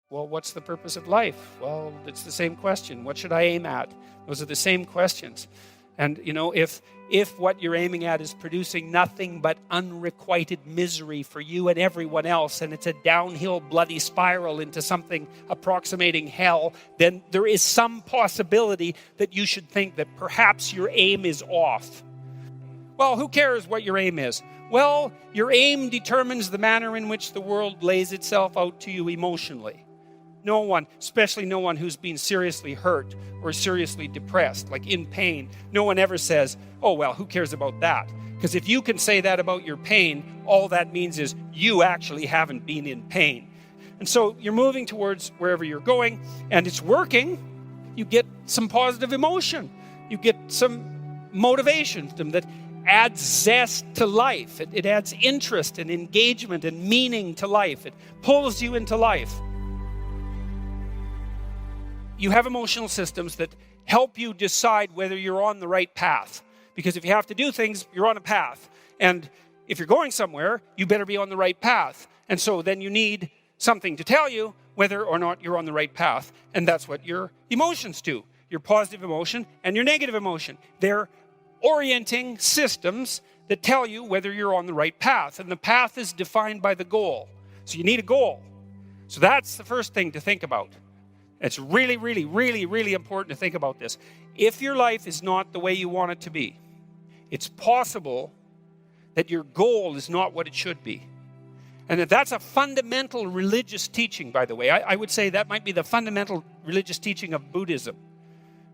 Well, what's the purpose of life? Well, it's the same question. What should I aim at? Those are the same questions. And, if what you're aiming at is producing nothing but unrequited misery for you and everyone else, and it's a downhill bloody spiral into something approximating hell, then there is some possibility that you should think that perhaps your aim is off. Well, who cares what your aim is? Well, your aim determines the manner in which the world lays itself out to you emotionally. No one, especially no one who's been seriously hurt or seriously depressed, like in pain, no one ever says, oh, well, who cares about that? Because if you can say that about your pain, all that means is you actually haven't been in pain. And so you're moving towards wherever you're going, and it's working. You get some positive emotion. You get some motivation that adds zest to life. It adds interest and engagement and meaning to life. It pulls you into life. You have emotional systems that help you decide whether you're on the right path. Because if you have to do things, you're on a path. And if you're going somewhere, you better be on the right path. And so then you need something to tell you whether or not you're on the right path. And that's what your emotions do. Your positive emotion and your negative emotion. They're orienting systems that tell you whether you're on the right path. And the path is defined by the goal. So you need a goal. So that's the first thing to think about. It's really, really, really, really important to think about this. If your life is not the way you want it to be, it's possible that your goal is not what it should be. And that's a fundamental religious teaching, by the way. I would say that might be the fundamental religious teaching of Buddhism.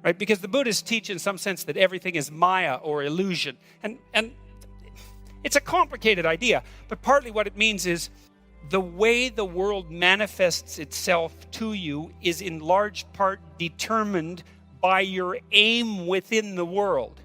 Right? Because the Buddhists teach in some sense that everything is Maya or illusion. And it's a complicated idea, but partly what it means is the way the world manifests itself to you is in large part determined by your aim within the world.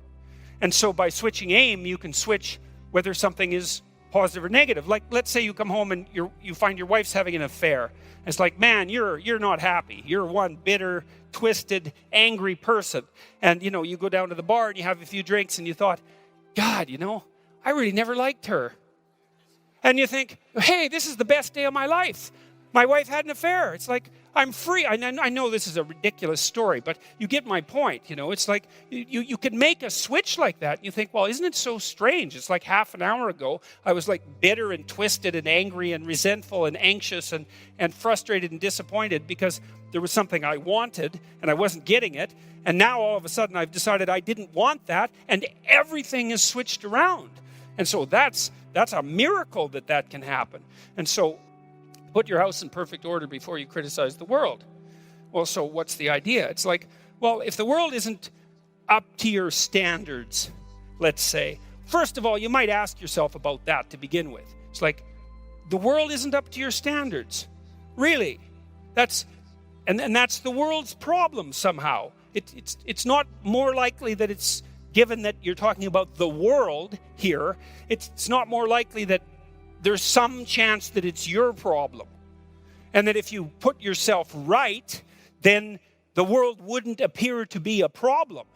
And so by switching aim, you can switch whether something is positive or negative. Like, let's say you come home and you find your wife's having an affair. It's like, man, you're not happy. You're one bitter, twisted, angry person. And, you go down to the bar and you have a few drinks and you thought, God, I really never liked her. And you think, hey, this is the best day of my life. My wife had an affair. It's like, I'm free. I know this is a ridiculous story, but you get my point. It's like you can make a switch like that. And you think, well, isn't it so strange? It's like half an hour ago, I was like bitter and twisted and angry and resentful and anxious and frustrated and disappointed because there was something I wanted and I wasn't getting it. And now all of a sudden I've decided I didn't want that and everything is switched around. And so that's a miracle that can happen. And so put your house in perfect order before you criticize the world. Well, so what's the idea? It's like, well, if the world isn't up to your standards, let's say, first of all, you might ask yourself about that to begin with. It's like, the world isn't up to your standards. Really? That's the world's problem somehow. It's not more likely that it's, given that you're talking about the world here, it's not more likely that there's some chance that it's your problem. And that if you put yourself right, then the world wouldn't appear to be a problem.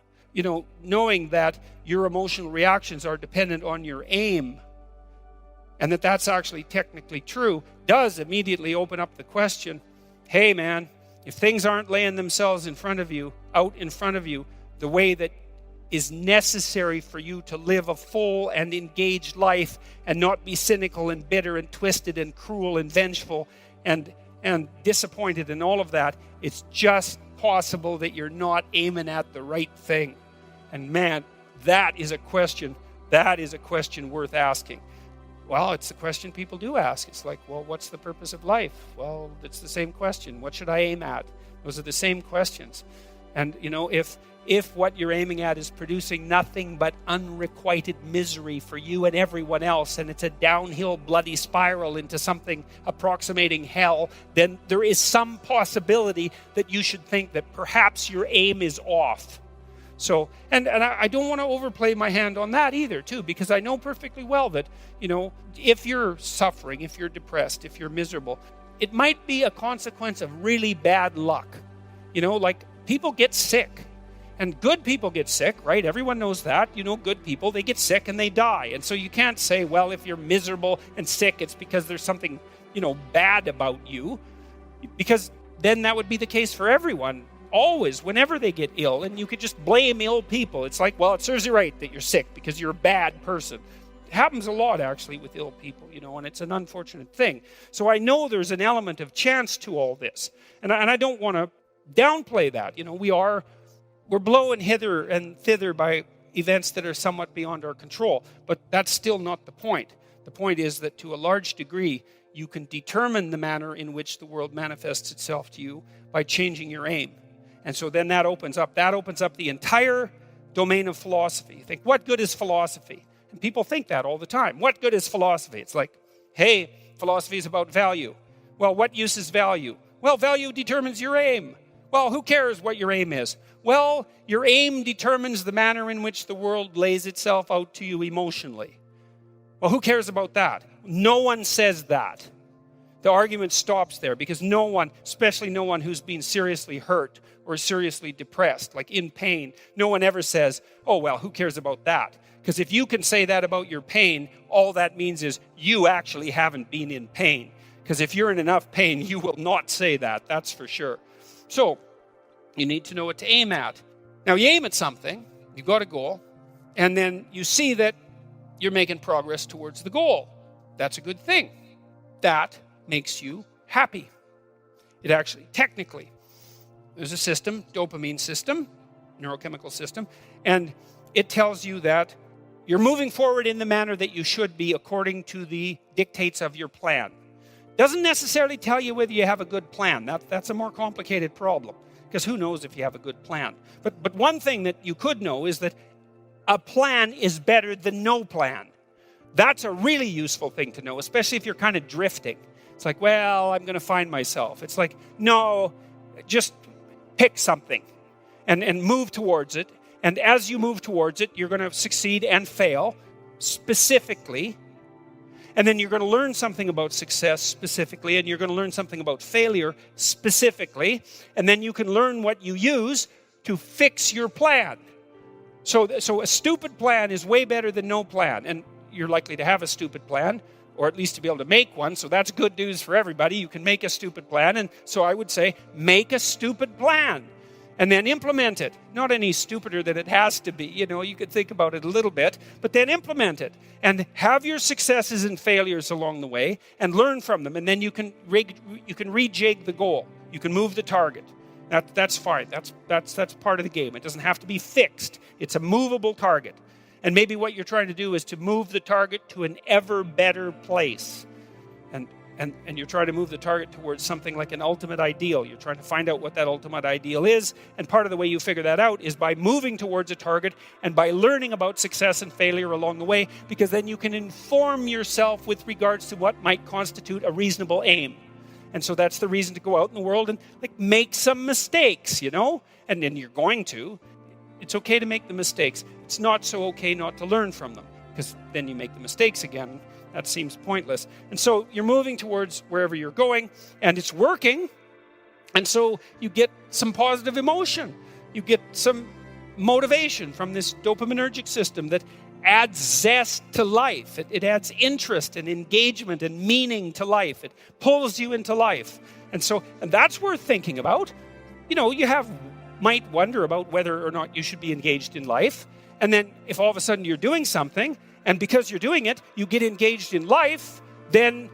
Knowing that your emotional reactions are dependent on your aim, and that's actually technically true, does immediately open up the question, hey man, if things aren't laying themselves out in front of you, the way that is necessary for you to live a full and engaged life and not be cynical and bitter and twisted and cruel and vengeful and disappointed and all of that, it's just possible that you're not aiming at the right thing. And man, that is a question worth asking. Well, it's the question people do ask. It's like, well, what's the purpose of life? Well, it's the same question. What should I aim at? Those are the same questions. And, if what you're aiming at is producing nothing but unrequited misery for you and everyone else, and it's a downhill bloody spiral into something approximating hell, then there is some possibility that you should think that perhaps your aim is off. So, and I don't want to overplay my hand on that either, too, because I know perfectly well that, if you're suffering, if you're depressed, if you're miserable, it might be a consequence of really bad luck. Like people get sick. And good people get sick, right? Everyone knows that. Good people, they get sick and they die. And so you can't say, well, if you're miserable and sick, it's because there's something, bad about you. Because then that would be the case for everyone, always, whenever they get ill. And you could just blame ill people. It's like, well, it serves you right that you're sick because you're a bad person. It happens a lot, actually, with ill people, and it's an unfortunate thing. So I know there's an element of chance to all this. And I don't want to downplay that. We're blown hither and thither by events that are somewhat beyond our control. But that's still not the point. The point is that to a large degree, you can determine the manner in which the world manifests itself to you by changing your aim. And so then that opens up the entire domain of philosophy. You think, what good is philosophy? And people think that all the time. What good is philosophy? It's like, hey, philosophy is about value. Well, what use is value? Well, value determines your aim. Well, who cares what your aim is? Well, your aim determines the manner in which the world lays itself out to you emotionally. Well, who cares about that? No one says that. The argument stops there because no one, especially no one who's been seriously hurt or seriously depressed, like in pain, no one ever says, oh, well, who cares about that? Because if you can say that about your pain, all that means is you actually haven't been in pain. Because if you're in enough pain, you will not say that, that's for sure. So, you need to know what to aim at. Now, you aim at something, you've got a goal, and then you see that you're making progress towards the goal. That's a good thing. That makes you happy. It actually, technically, there's a system, dopamine system, neurochemical system, and it tells you that you're moving forward in the manner that you should be according to the dictates of your plan. Doesn't necessarily tell you whether you have a good plan. That's a more complicated problem, because who knows if you have a good plan. But one thing that you could know is that a plan is better than no plan. That's a really useful thing to know, especially if you're kind of drifting. It's like, well, I'm going to find myself. It's like, no, just pick something and move towards it. And as you move towards it, you're going to succeed and fail specifically. And then you're going to learn something about success specifically, and you're going to learn something about failure specifically. And then you can learn what you use to fix your plan. So a stupid plan is way better than no plan. And you're likely to have a stupid plan, or at least to be able to make one. So that's good news for everybody. You can make a stupid plan. And so I would say, make a stupid plan. And then implement it. Not any stupider than it has to be. You could think about it a little bit, but then implement it. And have your successes and failures along the way and learn from them. And then you can rejig the goal. You can move the target. That's fine. That's part of the game. It doesn't have to be fixed. It's a movable target. And maybe what you're trying to do is to move the target to an ever better place. And you're trying to move the target towards something like an ultimate ideal. You're trying to find out what that ultimate ideal is. And part of the way you figure that out is by moving towards a target and by learning about success and failure along the way, because then you can inform yourself with regards to what might constitute a reasonable aim. And so that's the reason to go out in the world and make some mistakes, And then you're going to. It's okay to make the mistakes. It's not so okay not to learn from them, because then you make the mistakes again. That seems pointless. And so you're moving towards wherever you're going, and it's working. And so you get some positive emotion. You get some motivation from this dopaminergic system that adds zest to life. It adds interest and engagement and meaning to life. It pulls you into life. And that's worth thinking about. You might wonder about whether or not you should be engaged in life. And then if all of a sudden you're doing something, and because you're doing it, you get engaged in life, then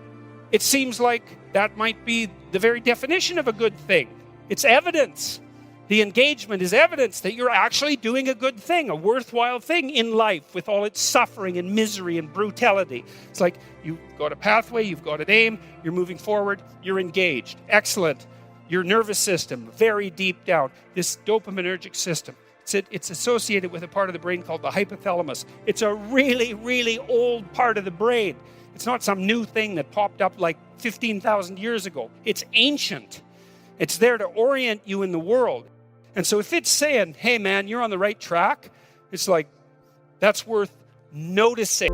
it seems like that might be the very definition of a good thing. It's evidence. The engagement is evidence that you're actually doing a good thing, a worthwhile thing in life with all its suffering and misery and brutality. It's like you've got a pathway, you've got an aim, you're moving forward, you're engaged. Excellent. Your nervous system, very deep down, this dopaminergic system. It's associated with a part of the brain called the hypothalamus. It's a really, really old part of the brain. It's not some new thing that popped up like 15,000 years ago. It's ancient. It's there to orient you in the world. And so if it's saying, hey man, you're on the right track, it's like, that's worth noticing.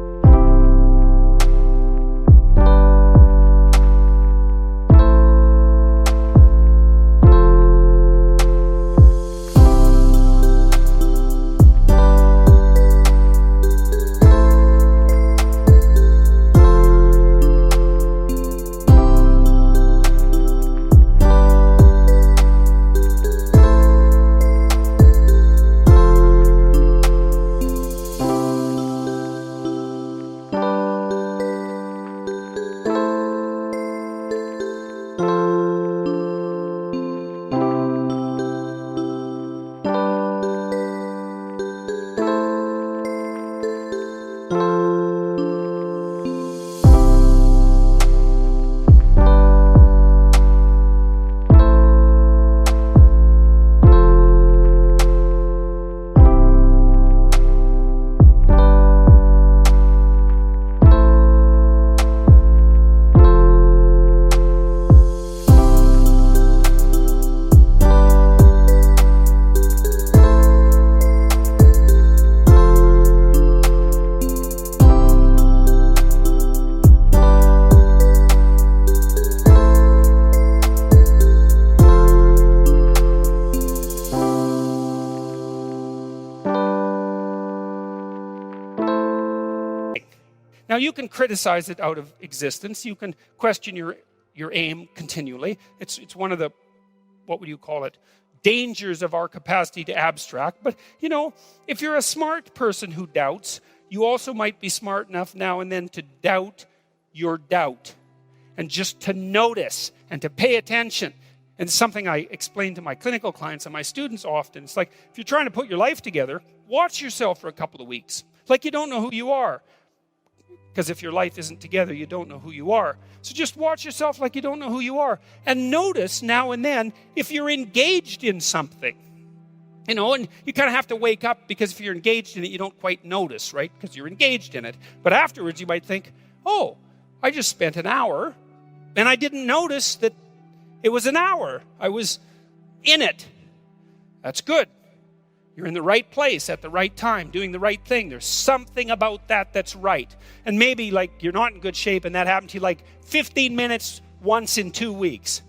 Now, you can criticize it out of existence. You can question your aim continually. It's one of the, what would you call it, dangers of our capacity to abstract. But, if you're a smart person who doubts, you also might be smart enough now and then to doubt your doubt and just to notice and to pay attention. And something I explain to my clinical clients and my students often. It's like, if you're trying to put your life together, watch yourself for a couple of weeks. Like you don't know who you are. Because if your life isn't together, you don't know who you are. So just watch yourself like you don't know who you are. And notice now and then if you're engaged in something. And you kind of have to wake up, because if you're engaged in it, you don't quite notice, right? Because you're engaged in it. But afterwards, you might think, oh, I just spent an hour and I didn't notice that it was an hour. I was in it. That's good. You're in the right place at the right time, doing the right thing. There's something about that that's right. And maybe you're not in good shape and that happened to you 15 minutes once in 2 weeks.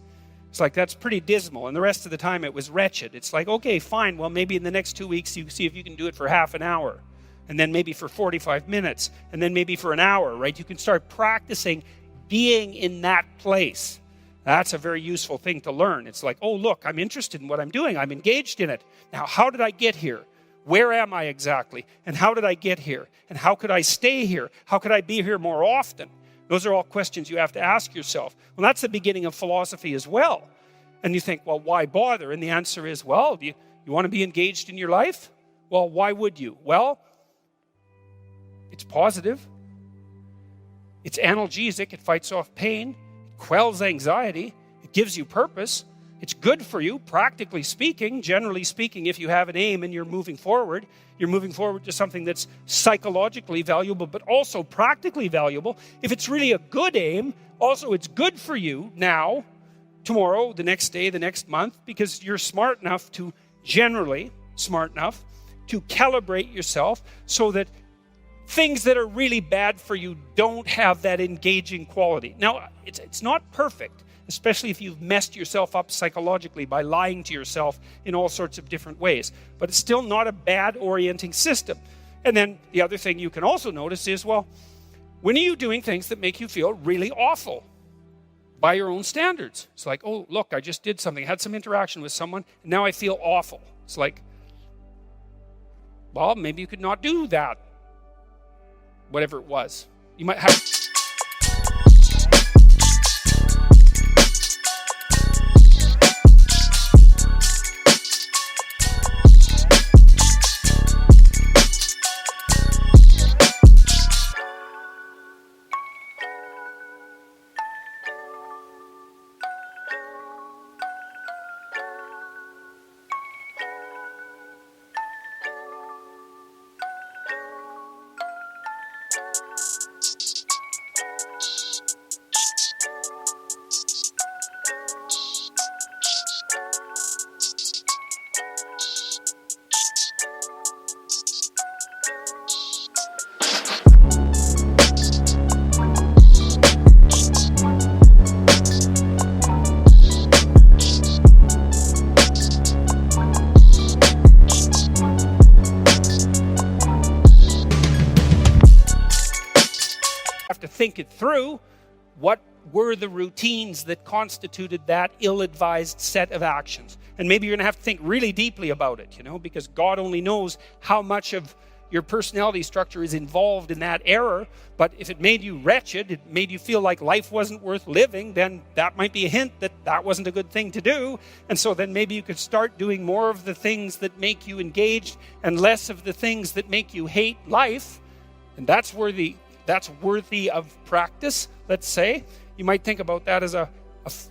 It's that's pretty dismal. And the rest of the time it was wretched. It's okay, fine. Well, maybe in the next 2 weeks you see if you can do it for half an hour. And then maybe for 45 minutes. And then maybe for an hour, right? You can start practicing being in that place. That's a very useful thing to learn. It's oh, look, I'm interested in what I'm doing. I'm engaged in it. Now, how did I get here? Where am I exactly? And how did I get here? And how could I stay here? How could I be here more often? Those are all questions you have to ask yourself. Well, that's the beginning of philosophy as well. And you think, well, why bother? And the answer is, well, you want to be engaged in your life? Well, why would you? Well, it's positive. It's analgesic. It fights off pain. Quells anxiety. It gives you purpose. It's good for you, practically speaking, generally speaking. If you have an aim and you're moving forward to something that's psychologically valuable, but also practically valuable. If it's really a good aim, also it's good for you now, tomorrow, the next day, the next month, because you're generally smart enough to calibrate yourself so that things that are really bad for you don't have that engaging quality. Now, it's not perfect, especially if you've messed yourself up psychologically by lying to yourself in all sorts of different ways. But it's still not a bad orienting system. And then the other thing you can also notice is, well, when are you doing things that make you feel really awful by your own standards? It's oh, look, I just did something, had some interaction with someone, and now I feel awful. It's well, maybe you could not do that. Whatever it was. You might have... think it through. What were the routines that constituted that ill-advised set of actions? And maybe you're going to have to think really deeply about it, because God only knows how much of your personality structure is involved in that error. But if it made you wretched, it made you feel like life wasn't worth living, then that might be a hint that that wasn't a good thing to do. And so then maybe you could start doing more of the things that make you engaged and less of the things that make you hate life. And that's worthy of practice, let's say. You might think about that as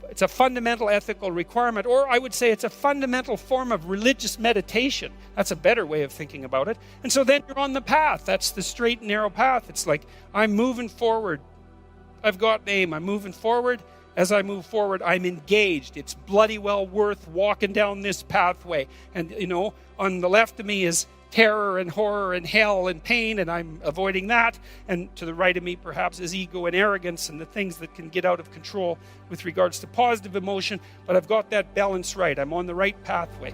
it's a fundamental ethical requirement, or I would say it's a fundamental form of religious meditation. That's a better way of thinking about it. And so then you're on the path. That's the straight and narrow path. It's I'm moving forward. I've got an aim. I'm moving forward. As I move forward, I'm engaged. It's bloody well worth walking down this pathway. And, on the left of me is terror and horror and hell and pain, and I'm avoiding that. And to the right of me, perhaps, is ego and arrogance and the things that can get out of control with regards to positive emotion. But I've got that balance right. I'm on the right pathway.